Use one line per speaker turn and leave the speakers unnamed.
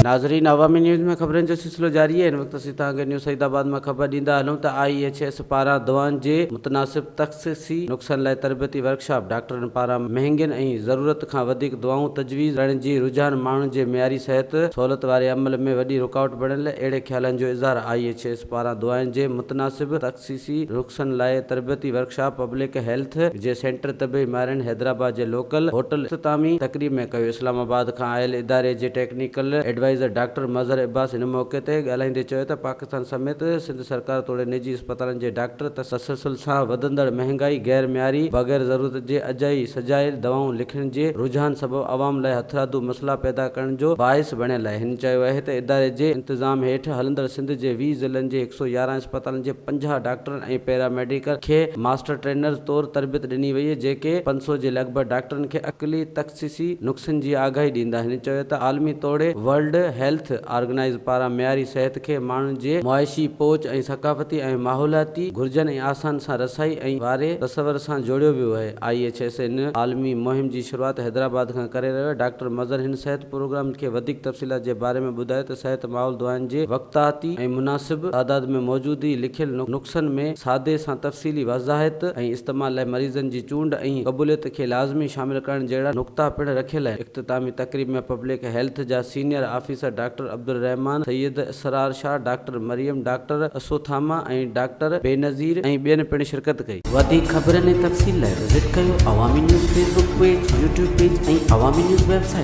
नाज़रीन, अवामी न्यूज़ में ख़बरनि जो सिलसिलो जारी है। इन वक्त असीं तव्हांखे न्यूज़ सईदाबाद में ख़बर ॾींदा हलूं त IHS पारां दवाउनि जे मुतनासिब तख़सीसी नुस्ख़नि लाइ तरबियती वर्कशॉप। डॉक्टरनि पारां महांगियुनि ऐं ज़रूरत खां वधीक दवाऊं तजवीज़ करण जी रुझान माण्हुनि जे मयारी सिहत सहूलियत वारे अमल में वॾी रुकावट बणियल अहिड़े ख़्यालनि जो इज़हार। IHS पारां दवाउनि जे मुतनासिब तख़सीसी नुस्ख़नि लाइ तरबियती वर्कशॉप पब्लिक हेल्थ जे सेंटर तबी माहिरनि हैदराबाद जे लोकल होटल इख़्तितामी तक़रीब में कयो। इस्लामाबाद खां आयल इदारे जे technical adviser doctor Mazhar Abbas इन मौक़े ते ॻाल्हाईंदे चयो त पाकिस्तान समेत सिंध सरकार तोड़े निजी अस्पतालनि जे डॉक्टर तसलसल सां वधंदड़ महांगाई, गैर मयारी, बग़ैर ज़रूरत जे अजाई सजायल दवाऊं लिखण जे रुझान सबबि अवाम लाइ हथरादू मसइला पैदा करण जो बाइस बणियल आहे। हिन चयो आहे त इदारे जे इंतज़ाम हेठि हलंदड़ सिंध जे 20 ज़िलनि जे 111 अस्पतालनि जे 50 डॉक्टरनि ऐं पैरामेडिकल खे मास्टर ट्रेनर तौरु तरबियत ॾिनी वई आहे, जेके 500 जे लॻभॻि डॉक्टरनि खे अक़ली तख़सीसी नुस्ख़नि जी आगाही ॾींदा। हिन चयो त आलमी तौरु वर्ल्ड हेल्थ ऑर्गेनाइज़ पारां मयारी सिहत खे माण्हुनि जे मुआइशी पहुच ऐं सक़ाफ़ती ऐं माहौलियाती घुर्जनि ऐं आसान सां रसाई ऐं वारे तसवर सां जोड़ियो वियो आहे। IHS इन आलमी मुहिम जी शुरूआत हैदराबाद खां करे रहियो आहे। डॉक्टर मज़हर हिन सिहत प्रोग्राम खे वधीक तफ़सीलात जे बारे में ॿुधायो त सिहत माहौल दवाउनि जे वक़्ताती ऐं मुनासिब तादाद में मौजूदगी, लिखियल नुस्ख़नि में सादे सां तफ़सीली वज़ाहत ऐं इस्तेमाल लाइ मरीज़नि जी चूंड ऐं क़बूलियत खे लाज़मी शामिल करण जहिड़ा नुक़्ता पिणु रखियल आहिनि। इख़्तितामी तक़रीब में पब्लिक हेल्थ जा सीनियर ऑफिसर डॉक्टर अब्दुल रहमान, सैयद असरार शाह, डॉक्टर मरियम, डॉक्टर असोथामा ऐं डॉक्टर बेनज़ीर ऐं ॿियनि पिणु शिरकत कई। वधीक ख़बरनि ऐं तफ़सील लाइ विज़िट कयो अवामी news Facebook page, YouTube page ऐं अवामी न्यूज़ वेबसाइट।